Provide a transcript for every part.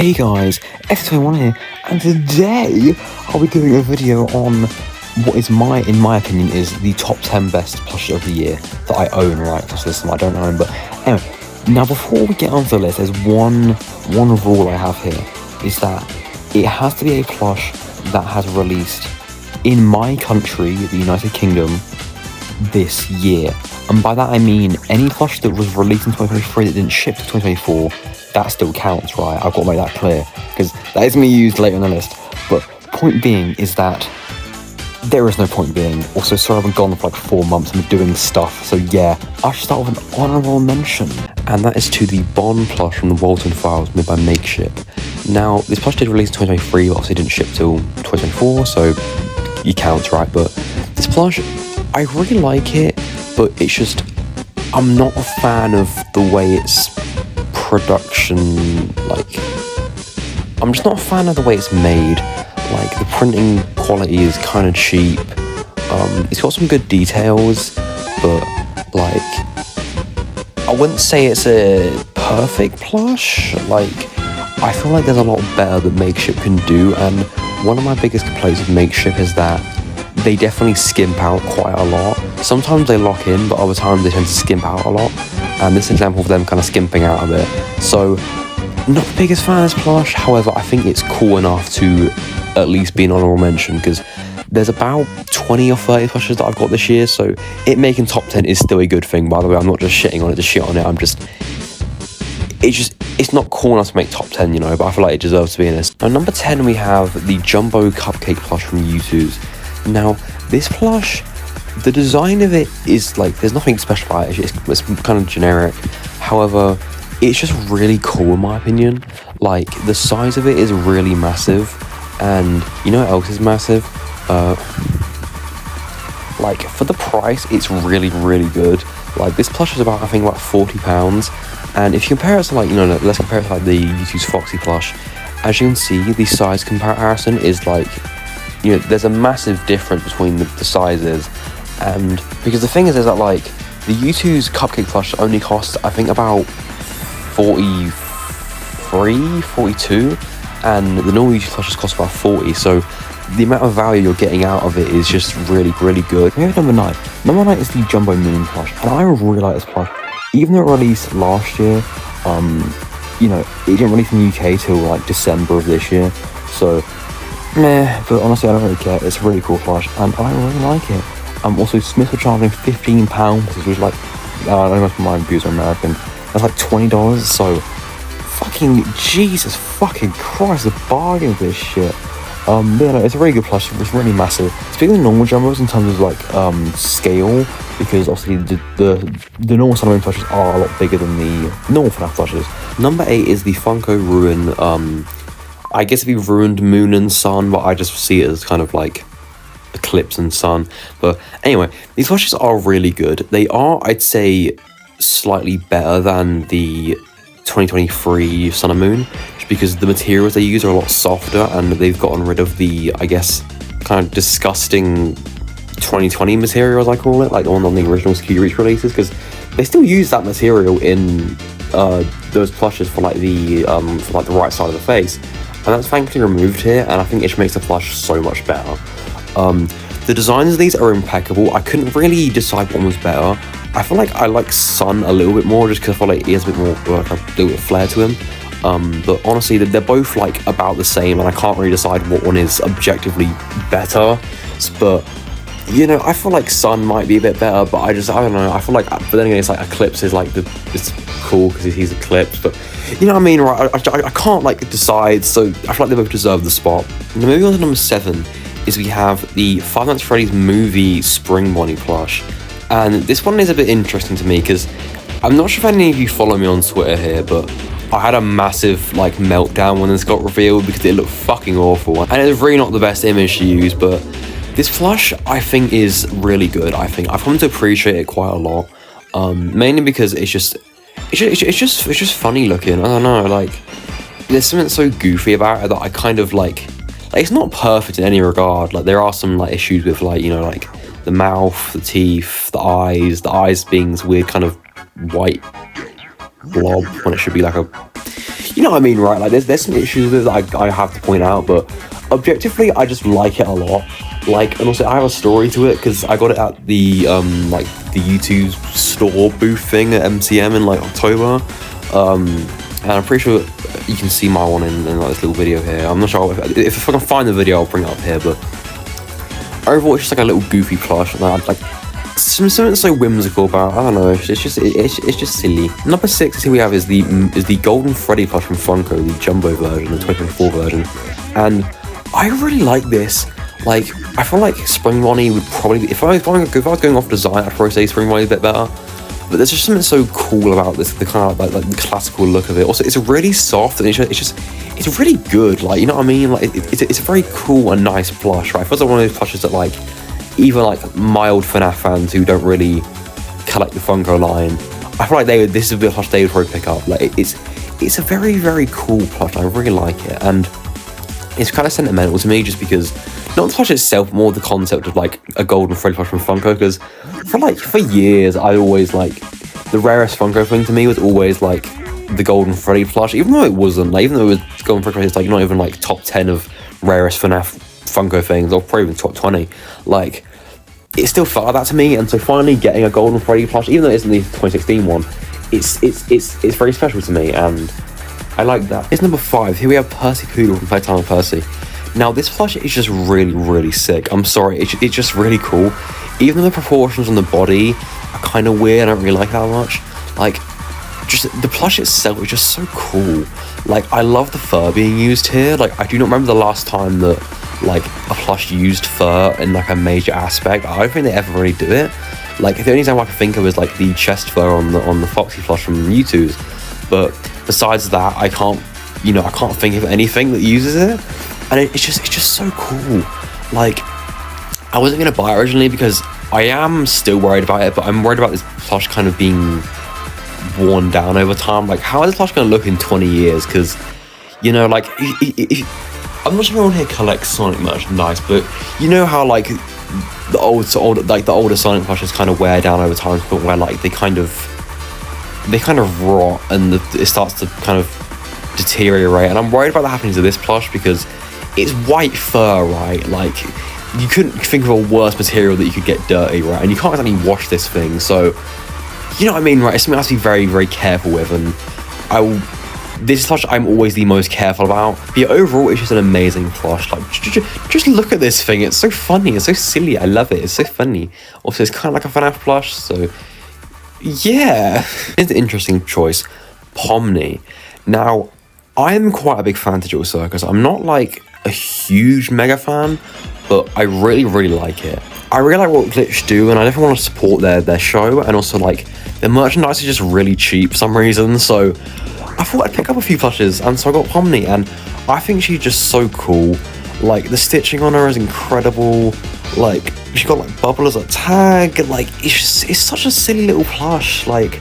Hey guys, X21 here, and today I'll be doing a video on what is in my opinion, is the top 10 best plushies of the year that I own, right? Because there's some I don't own, but anyway. Now before we get onto the list, there's one rule I have here, is that it has to be a plush that has released in my country, the United Kingdom, this year. And by that I mean any plush that was released in 2023 that didn't ship to 2024, that still counts, right? I've got to make that clear, because that is going to be used later in the list. But point being is that there is no point being. Also, sorry I've been gone for like 4 months and doing stuff, so yeah. I should start with an honourable mention, and that is to the Bond plush from the Walton Files made by Makeship. Now, this plush did release in 2023, but obviously didn't ship till 2024, so you count, right? But this plush, I really like it, but it's just, I'm not a fan of the way it's production, like, I'm just not a fan of the way it's made. Like, the printing quality is kind of cheap. It's got some good details, but like, I wouldn't say it's a perfect plush. Like, I feel like there's a lot better that Makeship can do, and one of my biggest complaints with Makeship is that they definitely skimp out quite a lot. Sometimes they lock in, but other times they tend to skimp out a lot. And this example of them kind of skimping out a bit. So, not the biggest fan of this plush, however, I think it's cool enough to at least be an honourable mention, because there's about 20 or 30 plushes that I've got this year, so it making top 10 is still a good thing, by the way. I'm not just shitting on it to shit on it, it's not cool enough to make top 10, you know, but I feel like it deserves to be in this. Now, number 10, we have the Jumbo Cupcake plush from U2's. Now, this plush, the design of it is like, there's nothing special about it, it's kind of generic. However, it's just really cool in my opinion. Like, the size of it is really massive, and you know what else is massive? Like, for the price, it's really, really good. Like, this plush is about, I think, about £40, and if you compare it to, like, you know, let's compare it to like the U2's Foxy plush. As you can see, the size comparison is like, you know, there's a massive difference between the sizes. And because the thing is that, like, the U2's Cupcake plush only costs, I think, about 43, 42, and the normal U2 plushes cost about 40, so the amount of value you're getting out of it is just really, really good. We have number 9. Number 9 is the Jumbo Moon plush, and I really like this plush. Even though it released last year, you know, it didn't release in the UK till like December of this year, so meh, but honestly I don't really care. It's a really cool plush, and I really like it. Also, Smith were charging £15, which is like, I don't know if my views are American, that's like $20, so fucking Jesus fucking Christ, the bargain of this shit. But yeah, no, it's a really good plush, it's really massive. Speaking of normal jumbos in terms of like scale, because obviously the normal Sun Moon plushes are a lot bigger than the normal FNAF plushes. Number 8 is the Funko Ruin, I guess it'd be Ruined Moon and Sun, but I just see it as kind of like Eclipse and Sun. But anyway, these plushes are really good. They are, I'd say, slightly better than the 2023 Sun and Moon, just because the materials they use are a lot softer, and they've gotten rid of the, I guess, kind of disgusting 2020 material, as I call it, like the one on the original Ski Reach releases, because they still use that material in those plushes for like the right side of the face, and that's thankfully removed here, and I think it just makes the plush so much better. The designs of these are impeccable. I couldn't really decide one was better. I feel like I like Sun a little bit more, just because I feel like he has a bit more, like, a little bit of flair to him. But honestly, they're both like about the same, and I can't really decide what one is objectively better. But you know, I feel like Sun might be a bit better, but I don't know. I feel like, but then again, it's like Eclipse is like it's cool because he's Eclipse, but you know what I mean, right? I can't like decide, so I feel like they both deserve the spot. And moving on to number 7 is we have the Five Nights at Freddy's movie Spring Bonnie plush. And this one is a bit interesting to me, because I'm not sure if any of you follow me on Twitter here, but I had a massive like meltdown when this got revealed, because it looked fucking awful. And it's really not the best image to use, but this plush I think is really good. I think I've come to appreciate it quite a lot, mainly because it's just funny looking. I don't know, like, there's something so goofy about it that I kind of like it's not perfect in any regard. Like, there are some like issues with, like, you know, like the mouth, the teeth, the eyes being this weird kind of white blob when it should be like a, you know what I mean, right? Like there's some issues with it that I have to point out, but objectively I just like it a lot. Like, and also I have a story to it because I got it at the like the YouTube store booth thing at MCM in like October, and I'm pretty sure you can see my one in like this little video here. I'm not sure if I can find the video, I'll bring it up here, but overall it's just like a little goofy plush, and I'd like something so whimsical about. I don't know. It's just silly. Number 6 is here we have is the Golden Freddy plush from Funko, the jumbo version, the 2024 version, and I really like this. Like, I feel like Spring Bonnie would probably, if I was going off design, I'd probably say Spring Bonnie a bit better. But there's just something so cool about this, the kind of like the classical look of it. Also, it's really soft and it's really good. Like, you know what I mean? Like, it's a very cool and nice plush, right? It feels like one of those plushes that like even like mild FNAF fans who don't really collect the Funko line, I feel like this is a plush they would probably pick up. Like, it's a very, very cool plush. I really like it, and it's kind of sentimental to me just because, not the plush itself, more the concept of like a Golden Freddy plush from Funko, because for years I always like, the rarest Funko thing to me was always like the Golden Freddy plush, even though it wasn't, like, even though it was Golden Freddy, it's like not even like top 10 of rarest FNAF Funko things, or probably even top 20, like, it still felt like that to me. And so finally getting a Golden Freddy plush, even though it isn't the 2016 one, it's very special to me, and I like that. It's number 5. Here we have Percy Poodle from Playtime with Percy. Now this plush is just really, really sick. I'm sorry, it's just really cool. Even though the proportions on the body are kind of weird, I don't really like that much. Like, just the plush itself is just so cool. Like, I love the fur being used here. Like, I do not remember the last time that like a plush used fur in like a major aspect. I don't think they ever really do it. Like, the only example I can think of is like the chest fur on the Foxy plush from YouTube's. But besides that, I can't think of anything that uses it. And it's just so cool. Like, I wasn't gonna buy it originally because I am still worried about it, but I'm worried about this plush kind of being worn down over time. Like, how is this plush gonna look in 20 years? Because, you know, like, I'm not sure everyone here collects Sonic merchandise, but you know how like the older Sonic plushes kind of wear down over time, but where like they kind of rot and it starts to kind of deteriorate. And I'm worried about that happening to this plush because it's white fur, right? Like, you couldn't think of a worse material that you could get dirty, right? And you can't exactly wash this thing, so you know what I mean, right? It's something I have to be very, very careful with, and this plush I'm always the most careful about. But yeah, overall, it's just an amazing plush. Like, just look at this thing. It's so funny. It's so silly. I love it. It's so funny. Also, it's kind of like a FNAF plush, so yeah. It's an interesting choice. Pomy. Now, I'm quite a big fan to Digital Circus. I'm not like a huge mega fan, but I really, really like it. I really like what Glitch do, and I definitely want to support their show, and also like their merchandise is just really cheap for some reason, so I thought I'd pick up a few plushes, and so I got Pomy, and I think she's just so cool. Like, the stitching on her is incredible. Like, she got like Bubble as a tag. Like, it's such a silly little plush. Like,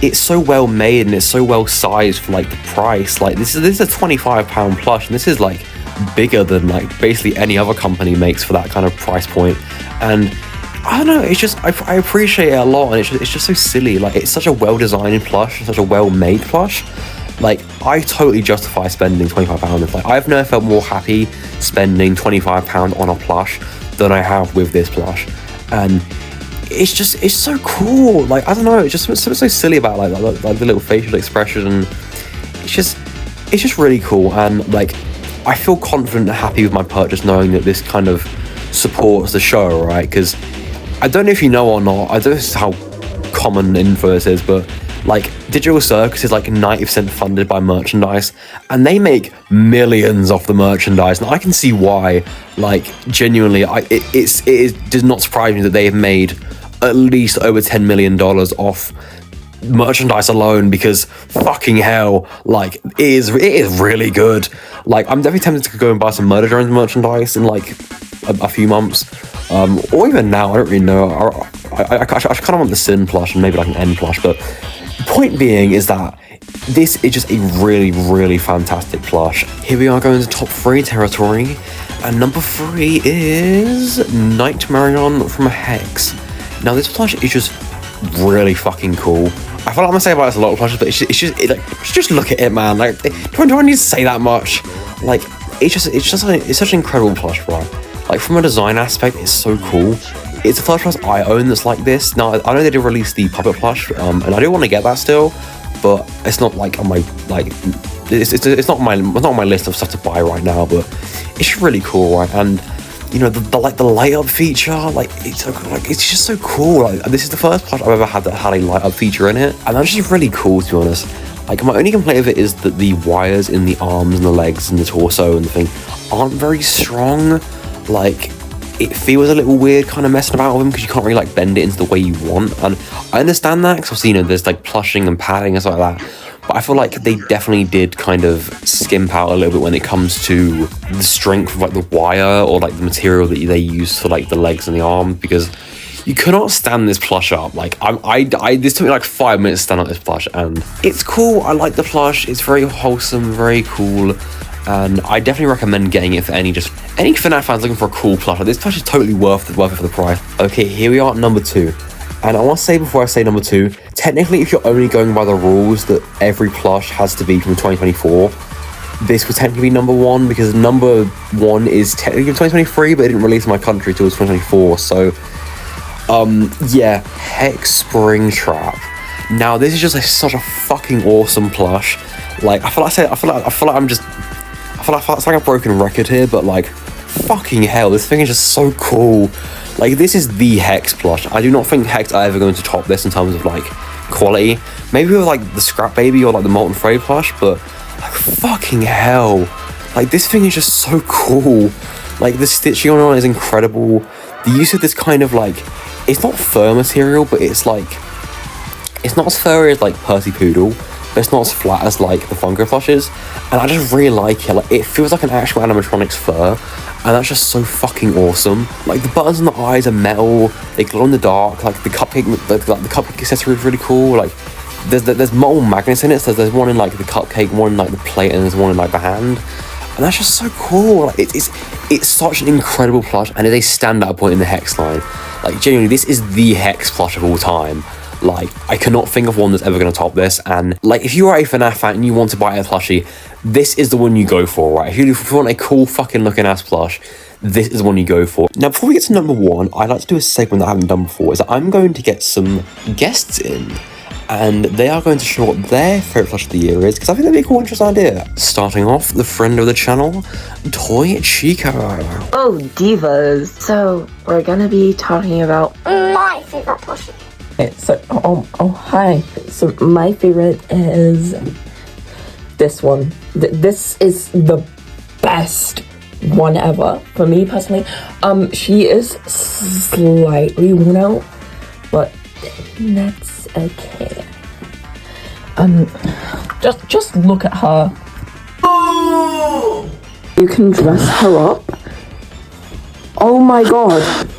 it's so well made and it's so well sized for like the price. Like, this is a £25 plush, and this is like bigger than like basically any other company makes for that kind of price point. And I don't know, it's just, I appreciate it a lot, and it's just so silly. Like, it's such a well-designed plush, such a well-made plush. Like, I totally justify spending £25. Like, I've never felt more happy spending £25 on a plush than I have with this plush. And it's so cool. Like, I don't know, it's just something so silly about like the little facial expression, and it's just really cool. And like, I feel confident and happy with my purchase, knowing that this kind of supports the show, right? Because I don't know if you know or not, I don't know how common info this is, but like, Digital Circus is like 90% funded by merchandise, and they make millions off the merchandise, and I can see why. Like, genuinely, it does not surprise me that they have made at least over $10 million off merchandise alone, because fucking hell, like, it is really good. Like, I'm definitely tempted to go and buy some Murder Drones merchandise in like a few months, or even now. I don't really know. I kind of want the Sin plush and maybe like an N plush, but the point being is that this is just a really, really fantastic plush. Here we are going to top 3 territory, and number 3 is Marion from Hex. Now, this plush is just really fucking cool. I feel like I'm gonna say about this a lot of plushes, but it's just look at it, man. Like, do I need to say that much? Like, it's such an incredible plush, right? Like, from a design aspect, it's so cool. It's the first plush I own that's like this. Now, I know they did release the puppet plush, and I do want to get that still, but it's not like on my it's not on my list of stuff to buy right now. But it's really cool, right? And you know, the light up feature, like it's just so cool. Like, this is the first plush I've ever had that had a light up feature in it, and that's just really cool, to be honest. Like, my only complaint of it is that the wires in the arms and the legs and the torso and the thing aren't very strong. Like, it feels a little weird kind of messing about with them because you can't really like bend it into the way you want. And I understand that because obviously, you know, there's like plushing and padding and stuff like that. But I feel like they definitely did kind of skimp out a little bit when it comes to the strength of like the wire or like the material that they use for like the legs and the arm, because you cannot stand this plush up. Like, this took me like 5 minutes to stand up this plush, and it's cool. I like the plush. It's very wholesome, very cool, and I definitely recommend getting it for any FNAF fans looking for a cool plush. Like, this plush is totally worth it for the price. Okay, here we are at number 2. And I want to say before I say number 2, technically, if you're only going by the rules that every plush has to be from 2024, this would technically be number 1, because number 1 is technically from 2023, but it didn't release in my country till 2024. So, yeah, Hex Springtrap. Now, this is just such a fucking awesome plush. Like, I feel like it's like a broken record here, but like, fucking hell, this thing is just so cool. Like, this is the Hex plush. I do not think Hex are ever going to top this in terms of like quality. Maybe with like the Scrap Baby or like the Molten Freddy plush, but like, fucking hell, like, this thing is just so cool. Like, the stitching on it is incredible. The use of this kind of like, it's not fur material, but it's like, it's not as furry as like Percy Poodle, but it's not as flat as like the Funko plushes, and I just really like it. Like, it feels like an actual animatronics fur, and that's just so fucking awesome. Like, the buttons on the eyes are metal, they glow in the dark. Like, the cupcake, the cupcake accessory is really cool. Like, there's multiple magnets in it, so there's one in like the cupcake, one in like the plate, and there's one in like the hand, and that's just so cool. Like, it's such an incredible plush, and it is a standout point in the Hex line. Like, genuinely, this is the Hex plush of all time. Like, I cannot think of one that's ever going to top this. And like, if you are a FNAF fan and you want to buy a plushie, this is the one you go for, right? If you want a cool fucking looking ass plush, this is the one you go for. Now, before we get to number 1, I'd like to do a segment that I haven't done before, is that I'm going to get some guests in, and they are going to show what their favourite plush of the year is, because I think that'd be a cool, interesting idea. Starting off, the friend of the channel, Toy Chica. Oh, Divas. So, we're gonna be talking about my favorite plushie. Okay, so, hi. So, my favorite is this one. This is the best one ever, for me personally. She is slightly worn out, but that's okay. Just look at her. You can dress her up. Oh my god.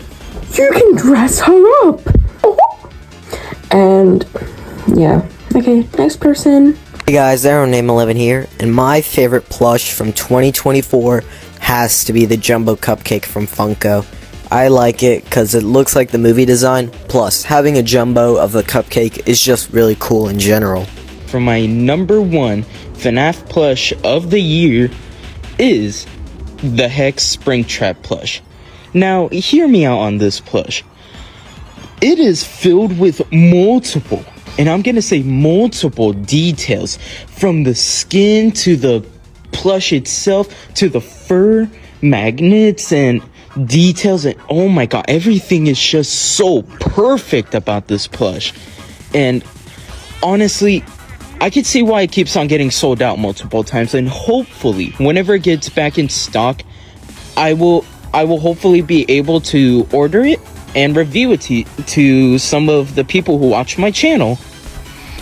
You can dress her up. And yeah, okay, next person. Hey guys, Aron Name 11 here, and my favorite plush from 2024 has to be the Jumbo Cupcake from Funko. I like it because it looks like the movie design, plus having a jumbo of the cupcake is just really cool in general. For my number 1 FNAF plush of the year is the Hex Springtrap plush. Now, hear me out on this plush. It is filled with multiple, and I'm gonna say multiple details, from the skin to the plush itself to the fur, magnets, and details, and oh my god, everything is just so perfect about this plush. And honestly, I can see why it keeps on getting sold out multiple times, and hopefully whenever it gets back in stock, I will hopefully be able to order it and review it to some of the people who watch my channel.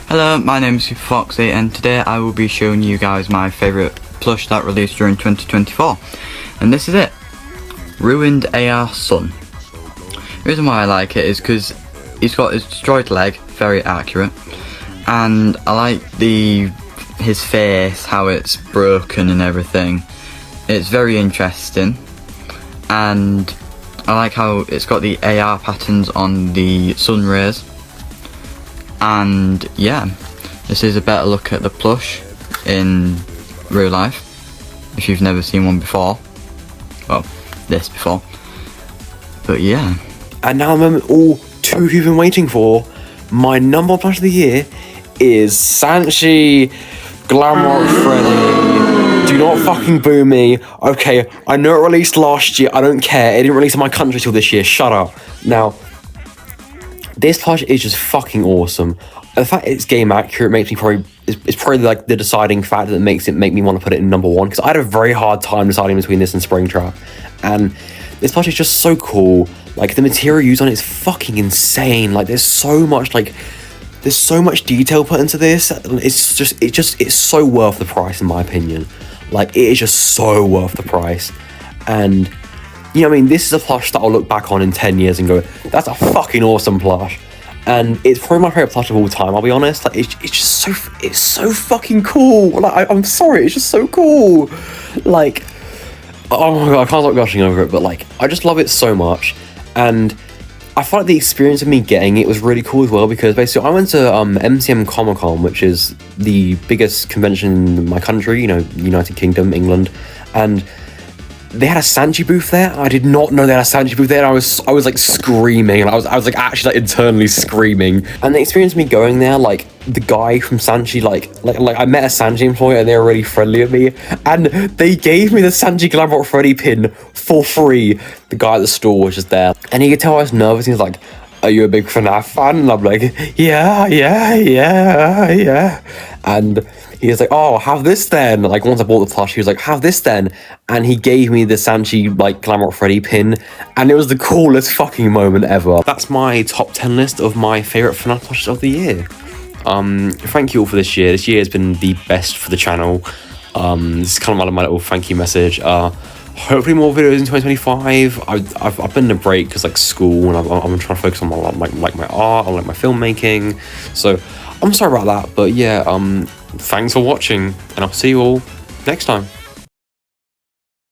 Hello, my name is Foxy, and today I will be showing you guys my favourite plush that released during 2024. And this is it. Ruined AR Son. The reason why I like it is because he's got his destroyed leg, very accurate, and I like his face, how it's broken and everything. It's very interesting, and I like how it's got the AR patterns on the sun rays. And yeah, this is a better look at the plush in real life, if you've never seen one before. Well, this before. But yeah. And now the moment all two of you have been waiting for. My number one plush of the year is Sanchi Glamrock Freddy. Do not fucking boo me. Okay, I know it released last year. I don't care. It didn't release in my country till this year. Shut up. Now, this plush is just fucking awesome. The fact it's game accurate makes me it's probably like the deciding factor that makes it make me want to put it in number one, because I had a very hard time deciding between this and Springtrap. And this plush is just so cool. Like, the material used on it is fucking insane. Like, there's so much detail put into this. It's so worth the price, in my opinion. Like, it is just so worth the price. And you know what I mean, this is a plush that I'll look back on in 10 years and go, that's a fucking awesome plush. And it's probably my favorite plush of all time, I'll be honest. Like, it's so fucking cool. Like, I'm sorry, it's just so cool. Like, oh my god, I can't stop gushing over it, but like, I just love it so much. And I felt like the experience of me getting it was really cool as well, because basically I went to MCM Comic Con, which is the biggest convention in my country, you know, United Kingdom, England, and they had a Sanchi booth there. I did not know they had a Sanchi booth there, and I was like screaming, and I was like actually like internally screaming. And the experience of me going there, like the guy from Sanchi, like I met a Sanchi employee and they were really friendly with me, and they gave me the Sanchi Glamrock Freddy pin for free. The guy at the store was just there, and he could tell I was nervous. He was like, "Are you a big FNAF fan?" And I'm like, yeah. And he was like, "Oh, have this then." Like, once I bought the plush, he was like, "Have this then." And he gave me the Sanchi, like, Glamrock Freddy pin. And it was the coolest fucking moment ever. That's my top 10 list of my favourite FNAF plushes of the year. Thank you all for this year. This year has been the best for the channel. This is kind of my little thank you message. Hopefully more videos in 2025. I've been in a break because, like, school, and I'm trying to focus on my art, on like my filmmaking. So I'm sorry about that, but yeah, thanks for watching, and I'll see you all next time.